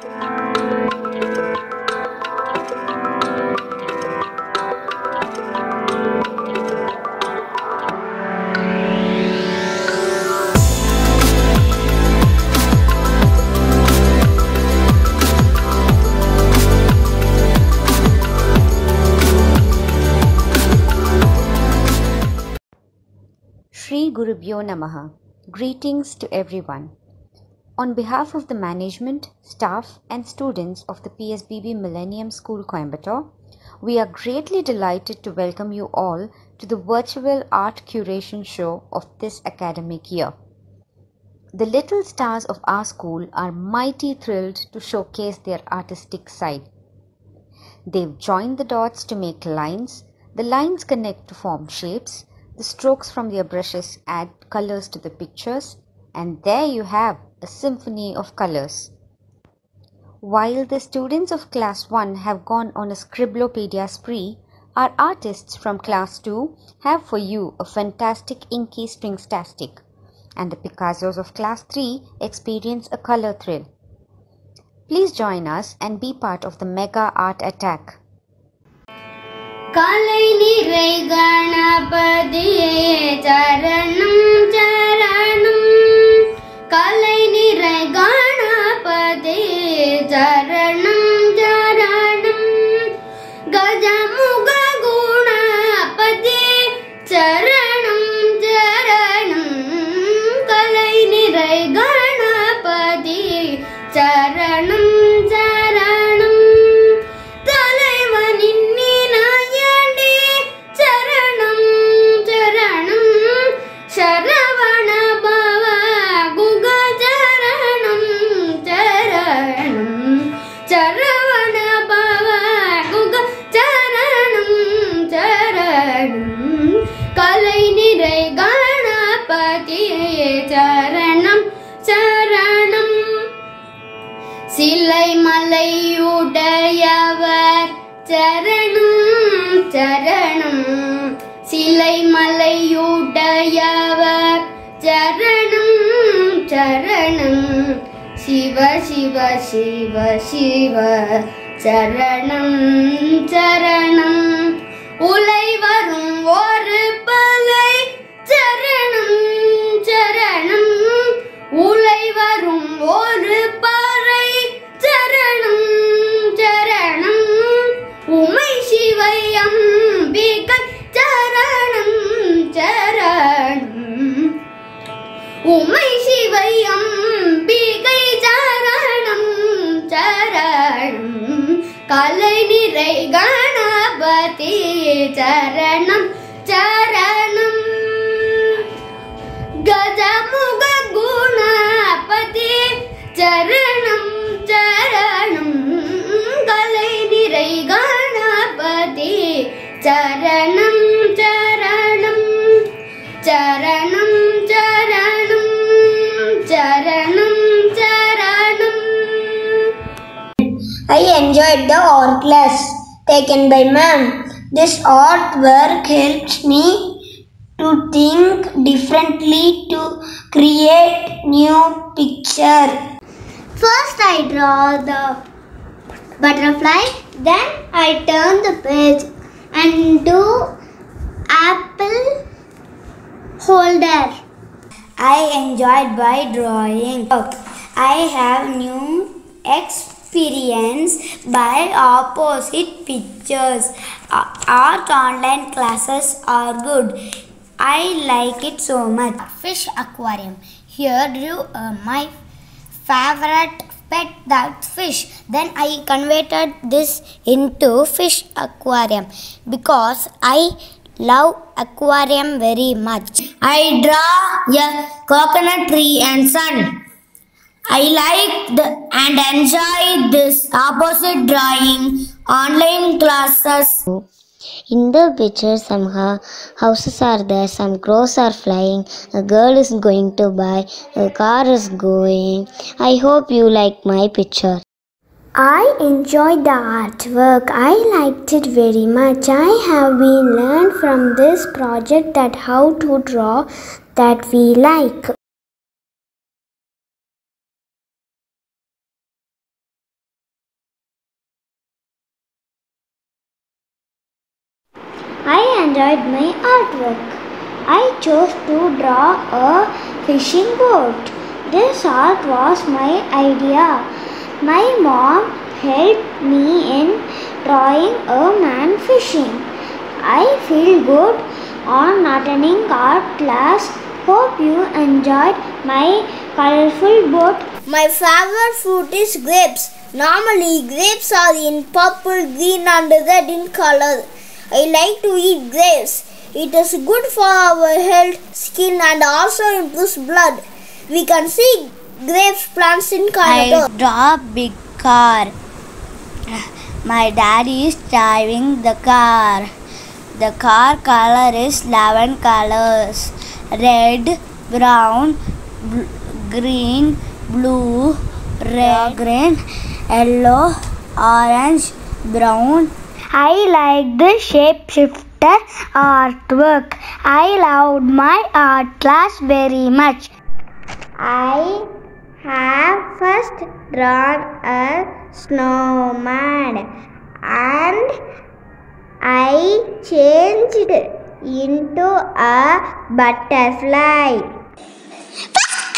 Shri Gurubhyo Namaha. Greetings to everyone. On behalf of the management, staff and students of the PSBB Millennium School Coimbatore, we are greatly delighted to welcome you all to the virtual art curation show of this academic year. The little stars of our school are mighty thrilled to showcase their artistic side. They've joined the dots to make lines, the lines connect to form shapes, the strokes from their brushes add colors to the pictures, and there you have a symphony of colors. While the students of Class 1 have gone on a Scribblopedia spree, our artists from Class 2 have for you a fantastic inky string-tastic, and the Picassos of Class 3 experience a color thrill. Please join us and be part of the mega art attack. Kalai nirai ganapadiye charanam charanam. Kalai nirai ganapadiye charanam charanam. Gajamuga gunapadiye charanam charanam. Kalai nirai ganapadiye charanam charanam. Kalai nirai ganapadiye charanam charanam. Silai malayudayavar charanam charanam. Silai malayudayavar charanam charanam. Shiva Shiva Shiva Shiva charanam charanam. Ulai varum oru palai charanam charanam. Ulai varum oru palai charanam charanam. Umai Shivai Ambikai charanam charanam. Umai Shivai Ambikai charanam charanam. Kalai nirai ganapadiye charanam charanam. Gajamuga gunapadiye charanam charanam. Kalai nirai ganapadiye charanam charanam. Charanam charanam charanam charanam. I enjoyed the art class taken by ma'am. This artwork helps me to think differently to create new picture. First I draw the butterfly, then I turn the page and do apple holder. I enjoyed by drawing. I have new experience by opposite pictures. Art online classes are good. I like it so much. Fish aquarium. Here drew my favorite pet, that fish. Then I converted this into fish aquarium because I love aquarium very much. I draw a coconut tree and sun. I liked and enjoyed this opposite drawing online classes. In the picture, some houses are there, some crows are flying, a girl is going to buy, a car is going. I hope you like my picture. I enjoyed the artwork. I liked it very much. I have been learned from this project that how to draw that we like. I enjoyed my artwork. I chose to draw a fishing boat. This art was my idea. My mom helped me in drawing a man fishing. I feel good on attending art class. Hope you enjoyed my colorful boat. My favorite fruit is grapes. Normally, grapes are in purple, green, and red in color. I like to eat grapes. It is good for our health, skin, and also improves blood. We can see grapes plants in Coimbatore. I draw a big car. My daddy is driving the car. The car color is 11 colors: red, brown, green, blue, red, green, yellow, orange, brown. I like the shapeshifter artwork. I loved my art class very much. I have first drawn a snowman and I changed into a butterfly.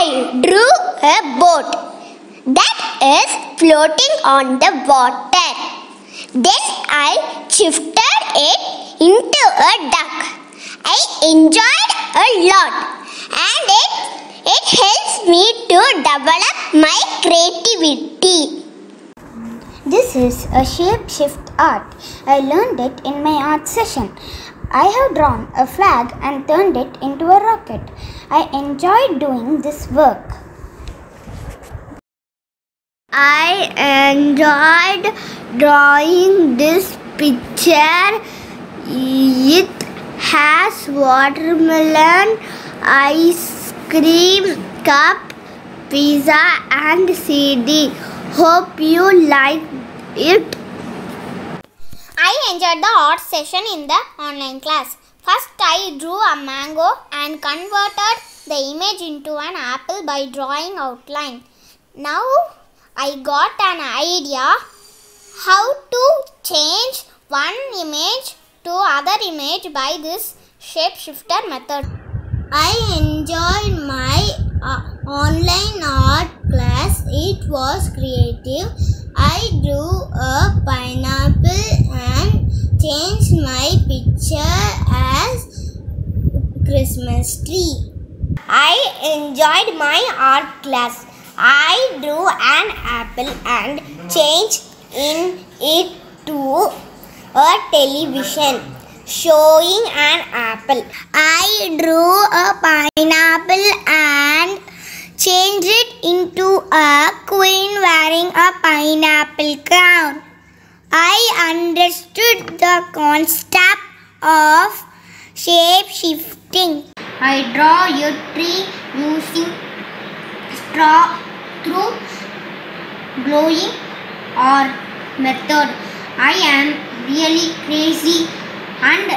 I drew a boat that is floating on the water. Then I shifted it into a duck. I enjoyed a lot and it helps me to develop my creativity. This is a shapeshift art. I learned it in my art session. I have drawn a flag and turned it into a rocket. I enjoyed doing this work. I enjoyed drawing this picture. It has watermelon, ice cream, cup, pizza and CD. Hope you like it. I enjoyed the art session in the online class. First, I drew a mango and converted the image into an apple by drawing outline. Now, I got an idea how to change one image to other image by this shapeshifter method. I enjoyed my online art class. It was creative. I drew a pineapple and changed my picture as Christmas tree. I enjoyed my art class. I drew an apple and changed it to a television showing an apple. I drew a pineapple and changed it into a queen wearing a pineapple crown. I understood the concept of shape shifting. I draw a tree using straw through glowing or method. I am really crazy and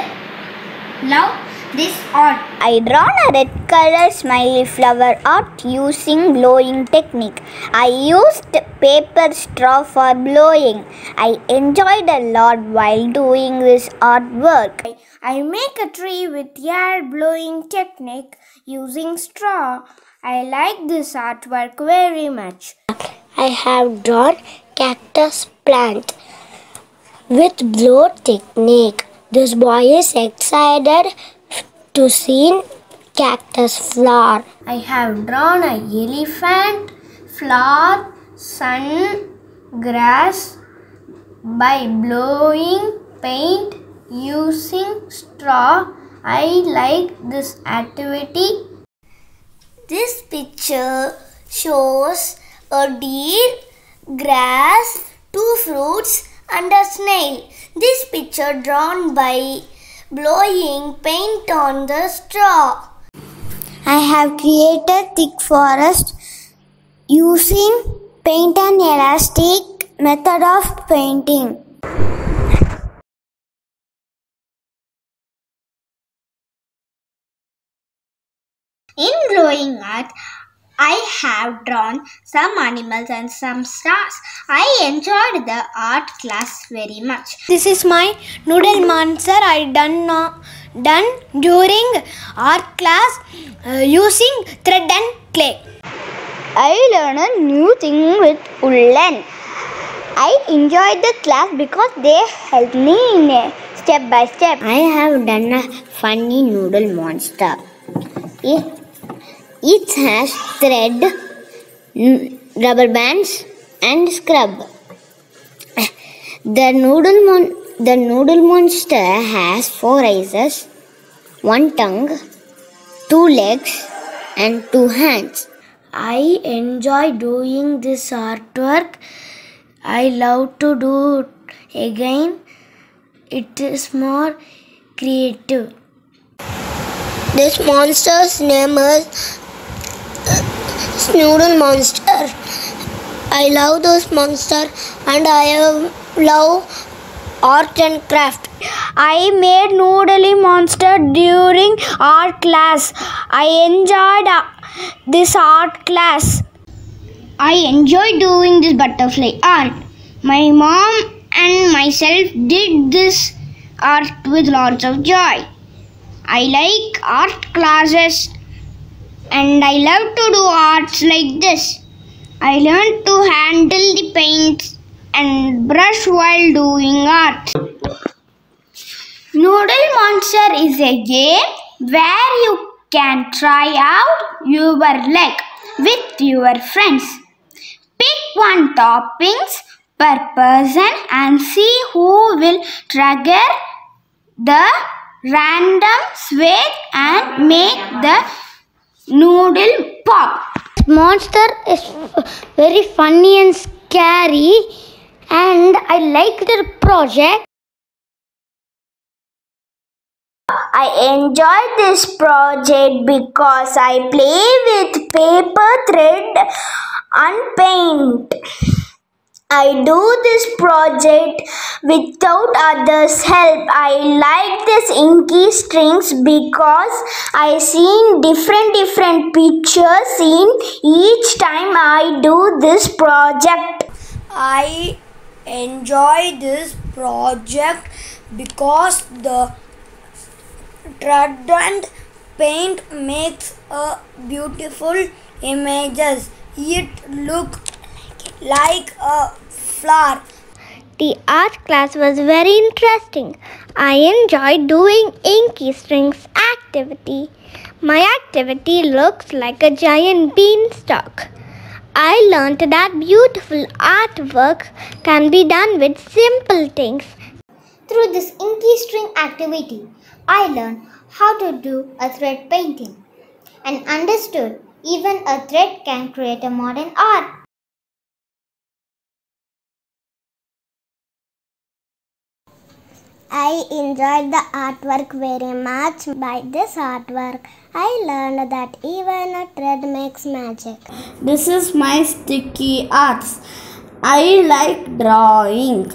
love this art. I drawn a red color smiley flower art using blowing technique. I used paper straw for blowing. I enjoyed a lot while doing this artwork. I make a tree with air blowing technique using straw. I like this artwork very much. I have drawn cactus plant with blow technique. This boy is excited to see cactus flower. I have drawn a elephant, flower, sun, grass by blowing paint using straw. I like this activity. This picture shows a deer, grass, 2 fruits and a snail. This picture drawn by blowing paint on the straw. I have created thick forest using paint and elastic method of painting. In glowing art, I have drawn some animals and some stars. I enjoyed the art class very much. This is my noodle monster I done during art class using thread and clay. I learned a new thing with woolen. I enjoyed the class because they helped me in a step by step. I have done a funny noodle monster. It has thread, rubber bands and scrub. The noodle monster has 4 eyes, 1 tongue, 2 legs and 2 hands. I enjoy doing this artwork. I love to do it again. It is more creative. This monster's name is Noodle Monster. I love this monster and I love art and craft. I made noodle monster during art class. I enjoyed this art class. I enjoy doing this butterfly art. My mom and myself did this art with lots of joy. I like art classes and I love to do arts like this. I learned to handle the paints and brush while doing art. Noodle Monster is a game where you can try out your leg with your friends. Pick 1 toppings per person and see who will trigger the random switch and make the noodle pop. Monster is very funny and scary, and I like the project. I enjoy this project because I play with paper, thread and paint. I do this project without others' help. I like this inky strings because I see different pictures in each time I do this project. I enjoy this project because the thread and paint makes a beautiful images. It looks like a flower. The art class was very interesting. I enjoyed doing inky strings activity. My activity looks like a giant beanstalk. I learned that beautiful artwork can be done with simple things. Through this inky string activity, I learned how to do a thread painting and understood even a thread can create a modern art. I enjoyed the artwork very much. By this artwork, I learned that even a thread makes magic. This is my sticky arts. I like drawing.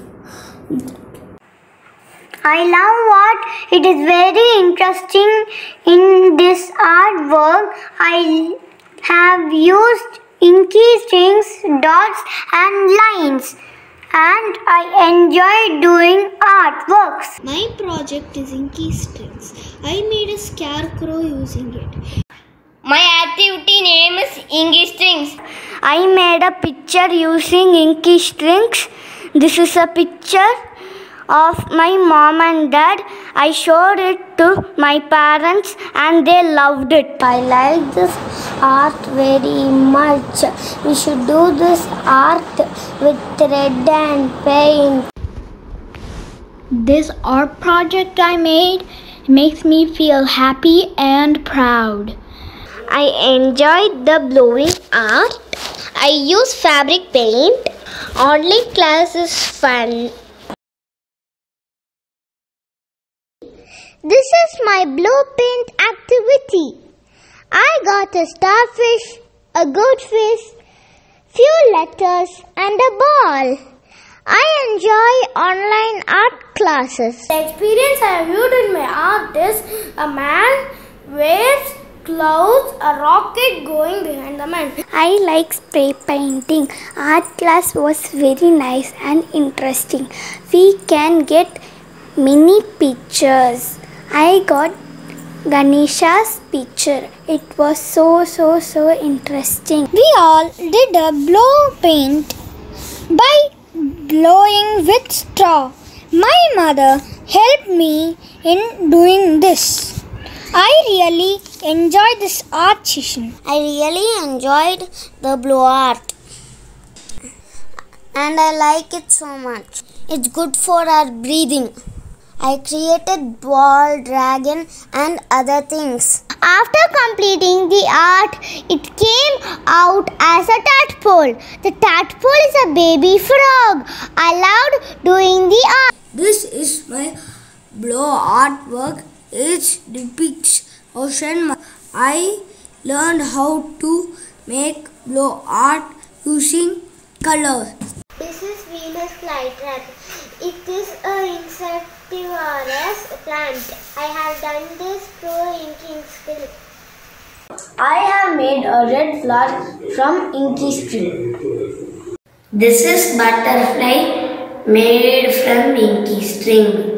I love what it is very interesting in this artwork. I have used inky strings, dots and lines, and I enjoy doing artworks. My project is inky strings. I made a scarecrow using it. My activity name is inky strings. I made a picture using inky strings. This is a picture of my mom and dad. I showed it to my parents and they loved it. I like this art very much. We should do this art with thread and paint. This art project I made makes me feel happy and proud. I enjoyed the blowing art. I use fabric paint. Online class is fun. This is my blue paint activity. I got a starfish, a goldfish, few letters and a ball. I enjoy online art classes. The experience I have viewed in my art is a man wears clouds, a rocket going behind the man. I like spray painting. Art class was very nice and interesting. We can get many pictures. I got Ganesha's picture. It was so interesting. We all did a blow paint by blowing with straw. My mother helped me in doing this. I really enjoyed this art session. I really enjoyed the blow art and I like it so much. It's good for our breathing. I created ball, dragon and other things. After completing the art, it came out as a tadpole. The tadpole is a baby frog. I loved doing the art. This is my blow artwork. It depicts ocean. I learned how to make blow art using colors. This is Venus flytrap. It is an insectivorous plant. I have done this through inking skill. I have made a red flower from inky string. This is butterfly made from inky string.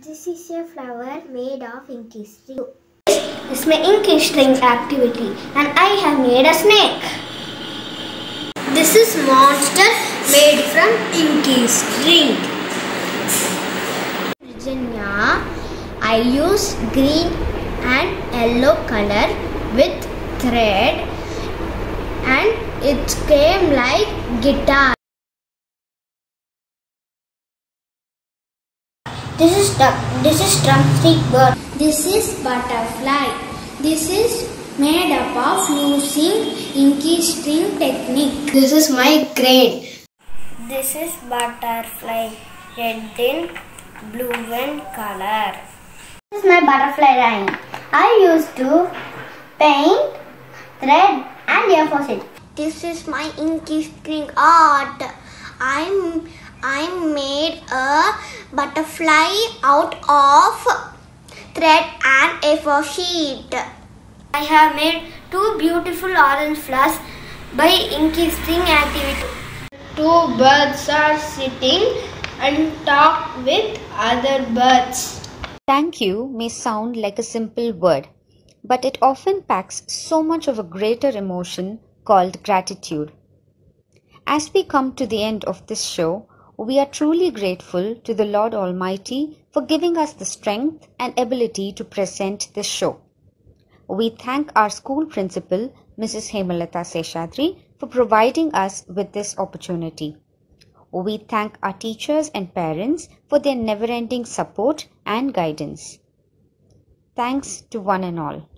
This is a flower made of inky string. This is my inky string activity and I have made a snake. This is monster made from inky string. Virginia, I use green and yellow color with thread and it came like guitar. This is drumstick bird. This is butterfly. This is made up of using inky string technique. This is my crane. This is butterfly, red in blue in color. This is my butterfly line. I used to paint, thread and A4 sheet. This is my inky string art. I made a butterfly out of thread and A4 sheet. I have made two beautiful orange flowers by inky string activity. Two birds are sitting and talk with other birds. Thank you may sound like a simple word, but it often packs so much of a greater emotion called gratitude. As we come to the end of this show, we are truly grateful to the Lord Almighty for giving us the strength and ability to present this show. We thank our school principal, Mrs. Hemalata Seshadri, for providing us with this opportunity. We thank our teachers and parents for their never-ending support and guidance. Thanks to one and all.